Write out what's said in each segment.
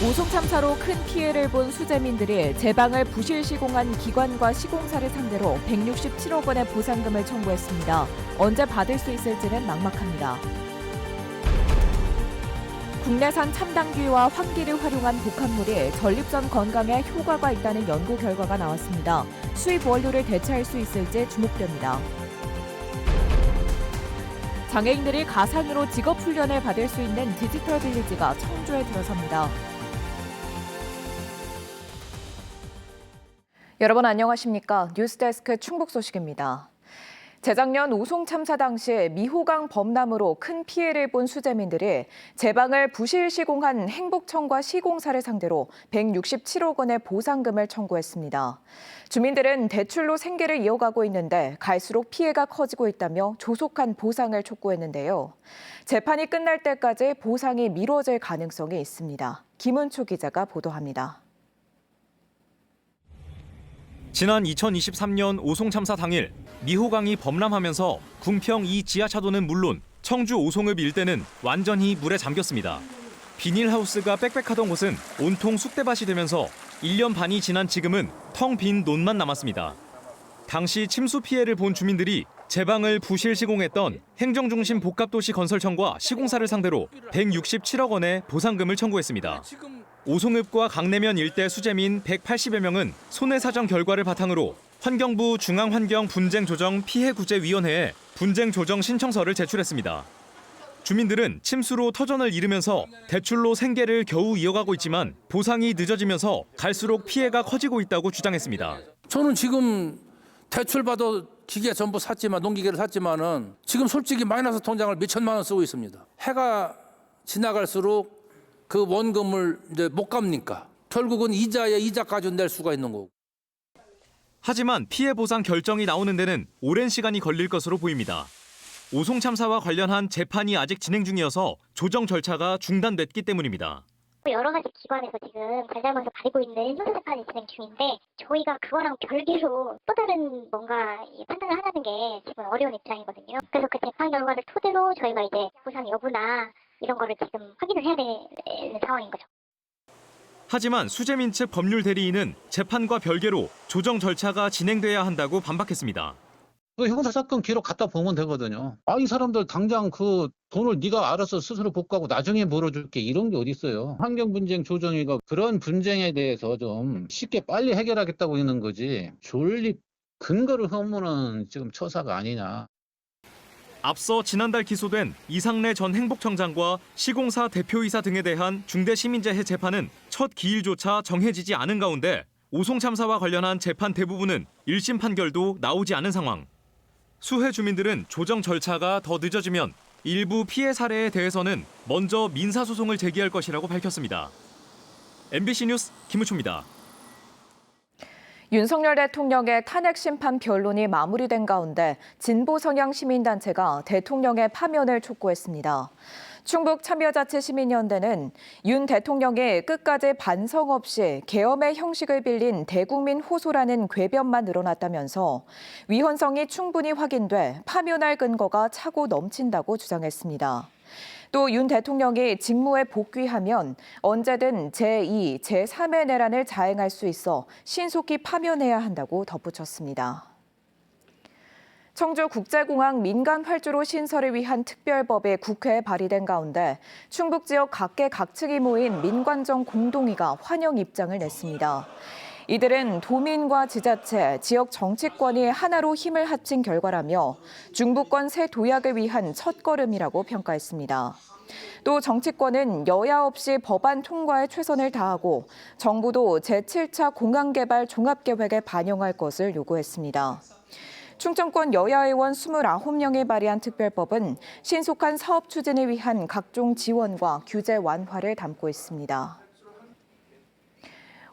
오송 참사로 큰 피해를 본 수재민들이 제방을 부실 시공한 기관과 시공사를 상대로 167억 원의 보상금을 청구했습니다. 언제 받을 수 있을지는 막막합니다. 국내산 첨단기와 환기를 활용한 복합물이 전립선 건강에 효과가 있다는 연구 결과가 나왔습니다. 수입 원료를 대체할 수 있을지 주목됩니다. 장애인들이 가상으로 직업훈련을 받을 수 있는 디지털 빌리지가 청주에 들어섭니다. 여러분 안녕하십니까? 뉴스데스크 충북 소식입니다. 재작년 오송 참사 당시 미호강 범람으로 큰 피해를 본 수재민들이 제방을 부실 시공한 행복청과 시공사를 상대로 167억 원의 보상금을 청구했습니다. 주민들은 대출로 생계를 이어가고 있는데 갈수록 피해가 커지고 있다며 조속한 보상을 촉구했는데요. 재판이 끝날 때까지 보상이 미뤄질 가능성이 있습니다. 김은초 기자가 보도합니다. 지난 2023년 오송 참사 당일 미호강이 범람하면서 궁평 2 지하차도는 물론 청주 오송읍 일대는 완전히 물에 잠겼습니다. 비닐하우스가 빽빽하던 곳은 온통 쑥대밭이 되면서 1년 반이 지난 지금은 텅 빈 논만 남았습니다. 당시 침수 피해를 본 주민들이 제방을 부실 시공했던 행정중심 복합도시건설청과 시공사를 상대로 167억 원의 보상금을 청구했습니다. 오송읍과 강내면 일대 수재민 180여 명은 손해사정 결과를 바탕으로 환경부 중앙환경분쟁조정 피해구제위원회에 분쟁조정 신청서를 제출했습니다. 주민들은 침수로 터전을 잃으면서 대출로 생계를 겨우 이어가고 있지만 보상이 늦어지면서 갈수록 피해가 커지고 있다고 주장했습니다. 저는 지금 대출 받아 기계 전부 샀지만 농기계를 샀지만은 지금 솔직히 마이너스 통장을 몇 천만 원 쓰고 있습니다. 해가 지나갈수록 그 원금을 이제 못 갚니까 결국은 이자에 이자까지 낼 수가 있는 거고. 하지만 피해 보상 결정이 나오는 데는 오랜 시간이 걸릴 것으로 보입니다. 오송 참사와 관련한 재판이 아직 진행 중이어서 조정 절차가 중단됐기 때문입니다. 여러 가지 기관에서 지금 관련해서 가리고 있는 형사재판이 진행 중인데 저희가 그거랑 별개로 또 다른 뭔가 판단을 하라는 게 지금 어려운 입장이거든요. 그래서 그 재판 결과를 토대로 저희가 이제 보상 여부나 이런 거를 지금 확인을 해야 되는 상황인 거죠. 하지만 수재민 측 법률 대리인은 재판과 별개로 조정 절차가 진행돼야 한다고 반박했습니다. 그 형사사건 기록 갖다 보면 되거든요. 이 사람들 당장 그 돈을 네가 알아서 스스로 복구하고 나중에 물어줄게 이런 게 어디 있어요. 환경분쟁조정위가 그런 분쟁에 대해서 좀 쉽게 빨리 해결하겠다고 있는 거지. 존립 근거를 허무는 지금 처사가 아니냐. 앞서 지난달 기소된 이상래 전 행복청장과 시공사 대표이사 등에 대한 중대시민재해 재판은 첫 기일조차 정해지지 않은 가운데 오송 참사와 관련한 재판 대부분은 1심 판결도 나오지 않은 상황. 수해 주민들은 조정 절차가 더 늦어지면 일부 피해 사례에 대해서는 먼저 민사소송을 제기할 것이라고 밝혔습니다. MBC 뉴스 김우초입니다. 윤석열 대통령의 탄핵 심판 변론이 마무리된 가운데 진보 성향 시민단체가 대통령의 파면을 촉구했습니다. 충북 참여자치시민연대는 윤 대통령이 끝까지 반성 없이 계엄의 형식을 빌린 대국민 호소라는 궤변만 늘어났다면서 위헌성이 충분히 확인돼 파면할 근거가 차고 넘친다고 주장했습니다. 또 윤 대통령이 직무에 복귀하면 언제든 제2, 제3의 내란을 자행할 수 있어 신속히 파면해야 한다고 덧붙였습니다. 청주국제공항 민간 활주로 신설을 위한 특별법이 국회에 발의된 가운데 충북 지역 각계각층이 모인 민관정 공동위가 환영 입장을 냈습니다. 이들은 도민과 지자체, 지역 정치권이 하나로 힘을 합친 결과라며 중부권 새 도약을 위한 첫걸음이라고 평가했습니다. 또 정치권은 여야 없이 법안 통과에 최선을 다하고 정부도 제7차 공항개발 종합계획에 반영할 것을 요구했습니다. 충청권 여야 의원 29명이 발의한 특별법은 신속한 사업 추진을 위한 각종 지원과 규제 완화를 담고 있습니다.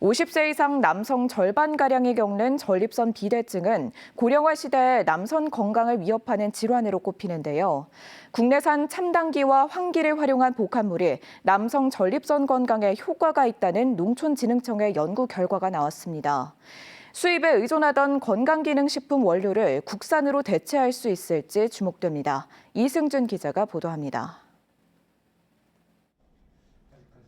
50세 이상 남성 절반가량이 겪는 전립선 비대증은 고령화 시대에 남성 건강을 위협하는 질환으로 꼽히는데요. 국내산 첨단기와 환기를 활용한 복합물이 남성 전립선 건강에 효과가 있다는 농촌진흥청의 연구 결과가 나왔습니다. 수입에 의존하던 건강기능식품 원료를 국산으로 대체할 수 있을지 주목됩니다. 이승준 기자가 보도합니다.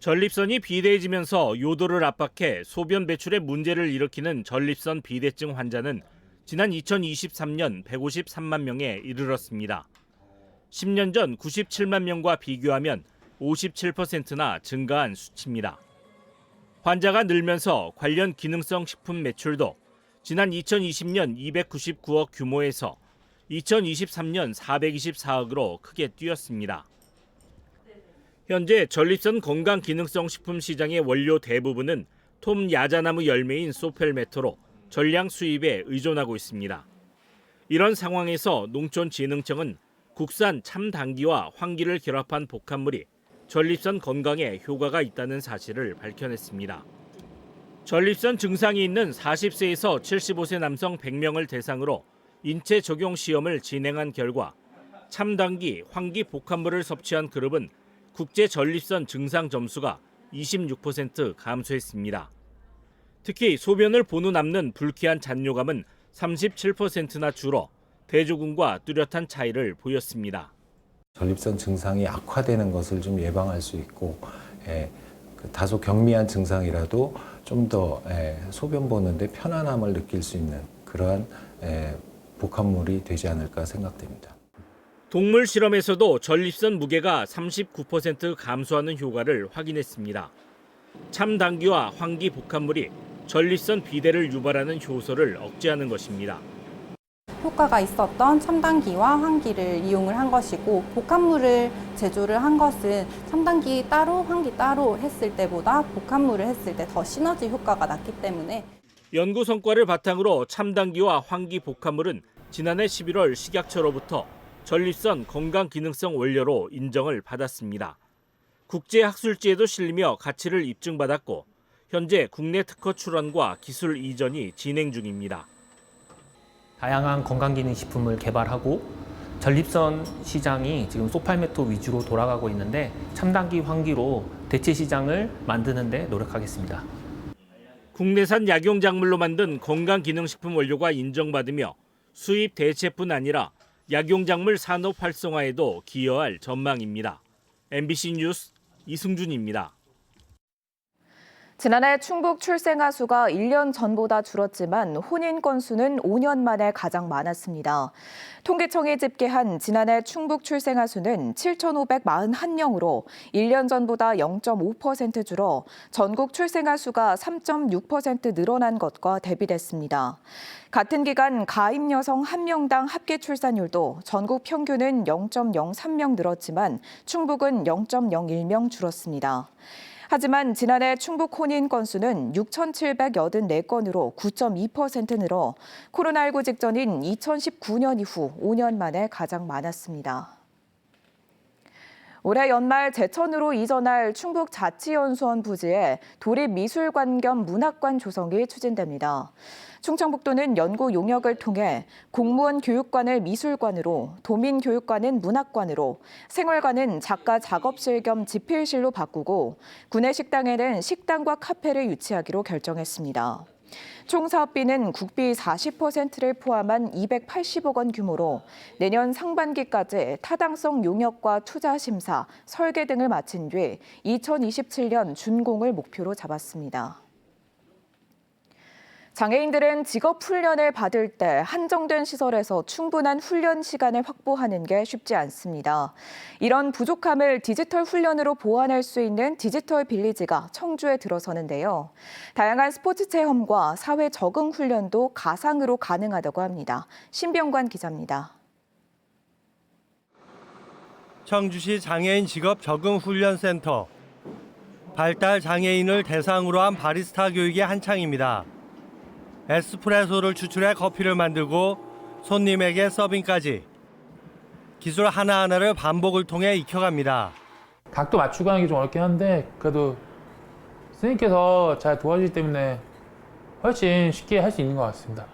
전립선이 비대해지면서 요도를 압박해 소변 배출에 문제를 일으키는 전립선 비대증 환자는 지난 2023년 153만 명에 이르렀습니다. 10년 전 97만 명과 비교하면 57%나 증가한 수치입니다. 환자가 늘면서 관련 기능성 식품 매출도 지난 2020년 299억 규모에서 2023년 424억으로 크게 뛰었습니다. 현재 전립선 건강 기능성 식품 시장의 원료 대부분은 톰 야자나무 열매인 소펠메토로 전량 수입에 의존하고 있습니다. 이런 상황에서 농촌진흥청은 국산 참당귀와 황기를 결합한 복합물이 전립선 건강에 효과가 있다는 사실을 밝혀냈습니다. 전립선 증상이 있는 40세에서 75세 남성 100명을 대상으로 인체 적용 시험을 진행한 결과 참당귀, 황기 복합물을 섭취한 그룹은 국제 전립선 증상 점수가 26% 감소했습니다. 특히 소변을 본 후 남는 불쾌한 잔뇨감은 37%나 줄어 대조군과 뚜렷한 차이를 보였습니다. 전립선 증상이 악화되는 것을 좀 예방할 수 있고 다소 경미한 증상이라도 좀 더 소변 보는데 편안함을 느낄 수 있는 그러한 복합물이 되지 않을까 생각됩니다. 동물 실험에서도 전립선 무게가 39% 감소하는 효과를 확인했습니다. 참당귀와 황기 복합물이 전립선 비대를 유발하는 효소를 억제하는 것입니다. 효과가 있었던 참당귀와 황기를 이용을 한 것이고 복합물을 제조를 한 것은 참당귀 따로 황기 따로 했을 때보다 복합물을 했을 때 더 시너지 효과가 났기 때문에 연구 성과를 바탕으로 참당귀와 황기 복합물은 지난해 11월 식약처로부터 전립선 건강기능성 원료로 인정을 받았습니다. 국제학술지에도 실리며 가치를 입증받았고 현재 국내 특허 출원과 기술 이전이 진행 중입니다. 다양한 건강기능식품을 개발하고 전립선 시장이 지금 소팔메토 위주로 돌아가고 있는데 참당귀, 황기로 대체 시장을 만드는 데 노력하겠습니다. 국내산 약용작물로 만든 건강기능식품 원료가 인정받으며 수입 대체뿐 아니라 약용작물 산업 활성화에도 기여할 전망입니다. MBC 뉴스 이승준입니다. 지난해 충북 출생아 수가 1년 전보다 줄었지만 혼인 건수는 5년 만에 가장 많았습니다. 통계청이 집계한 지난해 충북 출생아 수는 7,541명으로 1년 전보다 0.5% 줄어 전국 출생아 수가 3.6% 늘어난 것과 대비됐습니다. 같은 기간 가임 여성 1명당 합계 출산율도 전국 평균은 0.03명 늘었지만 충북은 0.01명 줄었습니다. 하지만 지난해 충북 혼인 건수는 6,784건으로 9.2% 늘어 코로나19 직전인 2019년 이후 5년 만에 가장 많았습니다. 올해 연말 제천으로 이전할 충북자치연수원 부지에 도립미술관 겸 문학관 조성이 추진됩니다. 충청북도는 연구 용역을 통해 공무원 교육관을 미술관으로, 도민교육관은 문학관으로, 생활관은 작가 작업실 겸 집필실로 바꾸고 구내식당에는 식당과 카페를 유치하기로 결정했습니다. 총 사업비는 국비 40%를 포함한 280억 원 규모로 내년 상반기까지 타당성 용역과 투자 심사, 설계 등을 마친 뒤 2027년 준공을 목표로 잡았습니다. 장애인들은 직업 훈련을 받을 때 한정된 시설에서 충분한 훈련 시간을 확보하는 게 쉽지 않습니다. 이런 부족함을 디지털 훈련으로 보완할 수 있는 디지털 빌리지가 청주에 들어서는데요. 다양한 스포츠 체험과 사회 적응 훈련도 가상으로 가능하다고 합니다. 신병관 기자입니다. 청주시 장애인 직업 적응 훈련센터. 발달 장애인을 대상으로 한 바리스타 교육이 한창입니다. 에스프레소를 추출해 커피를 만들고 손님에게 서빙까지 기술 하나하나를 반복을 통해 익혀갑니다. 각도 맞추고 하는 게 좀 어렵긴 한데 그래도 선생님께서 잘 도와주기 때문에 훨씬 쉽게 할 수 있는 것 같습니다.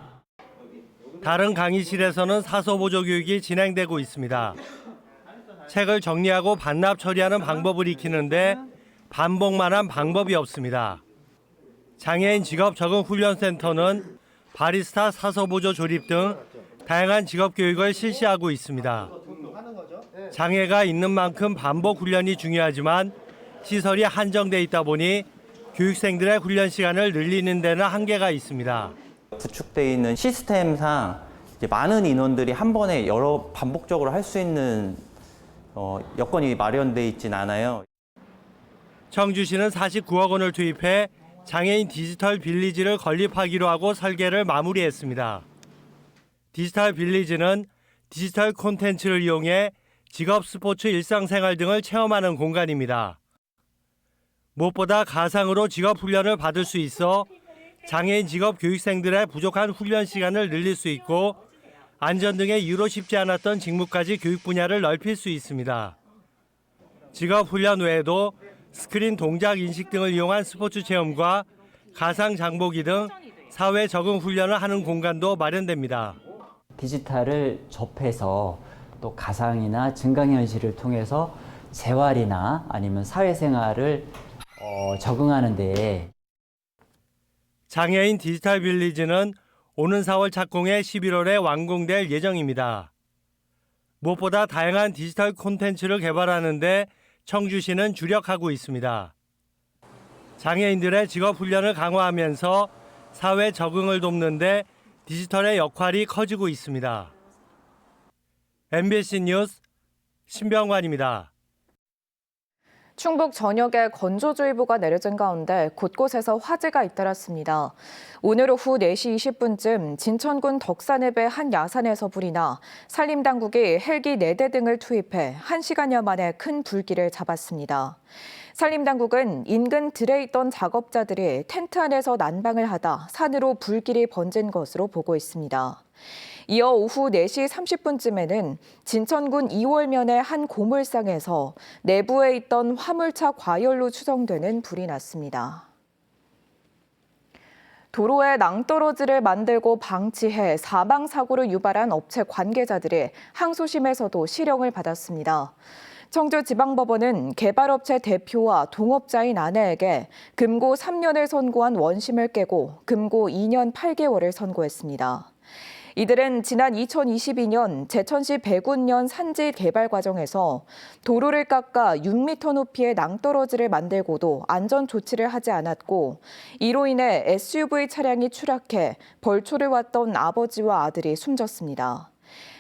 다른 강의실에서는 사서보조 교육이 진행되고 있습니다. 책을 정리하고 반납 처리하는 방법을 익히는데 반복만한 방법이 없습니다. 장애인 직업 적응 훈련센터는 바리스타 사서보조 조립 등 다양한 직업 교육을 실시하고 있습니다. 장애가 있는 만큼 반복 훈련이 중요하지만 시설이 한정돼 있다 보니 교육생들의 훈련 시간을 늘리는 데는 한계가 있습니다. 구축되어 있는 시스템상 이제 많은 인원들이 한 번에 여러 반복적으로 할 수 있는 여건이 마련돼 있진 않아요. 청주시는 49억 원을 투입해 장애인 디지털 빌리지를 건립하기로 하고 설계를 마무리했습니다. 디지털 빌리지는 디지털 콘텐츠를 이용해 직업, 스포츠, 일상생활 등을 체험하는 공간입니다. 무엇보다 가상으로 직업 훈련을 받을 수 있어 장애인 직업 교육생들의 부족한 훈련 시간을 늘릴 수 있고 안전 등의 이유로 쉽지 않았던 직무까지 교육 분야를 넓힐 수 있습니다. 직업 훈련 외에도 스크린 동작 인식 등을 이용한 스포츠 체험과 가상 장보기 등 사회 적응 훈련을 하는 공간도 마련됩니다. 디지털을 접해서 또 가상이나 증강현실을 통해서 재활이나 아니면 사회생활을 적응하는 데 장애인 디지털 빌리지는 오는 4월 착공해 11월에 완공될 예정입니다. 무엇보다 다양한 디지털 콘텐츠를 개발하는 데 청주시는 주력하고 있습니다. 장애인들의 직업 훈련을 강화하면서 사회 적응을 돕는 데 디지털의 역할이 커지고 있습니다. MBC 뉴스 신병관입니다. 충북 전역에 건조주의보가 내려진 가운데 곳곳에서 화재가 잇따랐습니다. 오늘 오후 4시 20분쯤 진천군 덕산읍의 한 야산에서 불이 나 산림당국이 헬기 4대 등을 투입해 1시간여 만에 큰 불길을 잡았습니다. 산림당국은 인근 들에 있던 작업자들이 텐트 안에서 난방을 하다 산으로 불길이 번진 것으로 보고 있습니다. 이어 오후 4시 30분쯤에는 진천군 이월면의 한 고물상에서 내부에 있던 화물차 과열로 추정되는 불이 났습니다. 도로에 낭떠러지를 만들고 방치해 사망사고를 유발한 업체 관계자들이 항소심에서도 실형을 받았습니다. 청주지방법원은 개발업체 대표와 동업자인 아내에게 금고 3년을 선고한 원심을 깨고 금고 2년 8개월을 선고했습니다. 이들은 지난 2022년 제천시 백운면 산지 개발 과정에서 도로를 깎아 6m 높이의 낭떠러지를 만들고도 안전 조치를 하지 않았고 이로 인해 SUV 차량이 추락해 벌초를 왔던 아버지와 아들이 숨졌습니다.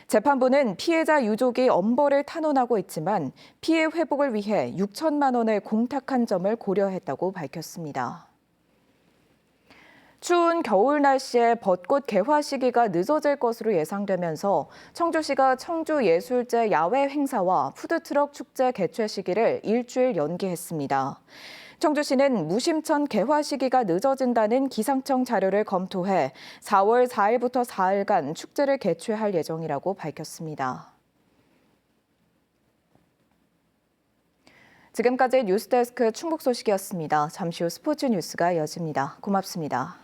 재판부는 피해자 유족이 엄벌을 탄원하고 있지만 피해 회복을 위해 6천만 원을 공탁한 점을 고려했다고 밝혔습니다. 추운 겨울 날씨에 벚꽃 개화 시기가 늦어질 것으로 예상되면서 청주시가 청주예술제 야외 행사와 푸드트럭 축제 개최 시기를 일주일 연기했습니다. 청주시는 무심천 개화 시기가 늦어진다는 기상청 자료를 검토해 4월 4일부터 4일간 축제를 개최할 예정이라고 밝혔습니다. 지금까지 뉴스데스크 충북 소식이었습니다. 잠시 후 스포츠 뉴스가 이어집니다. 고맙습니다.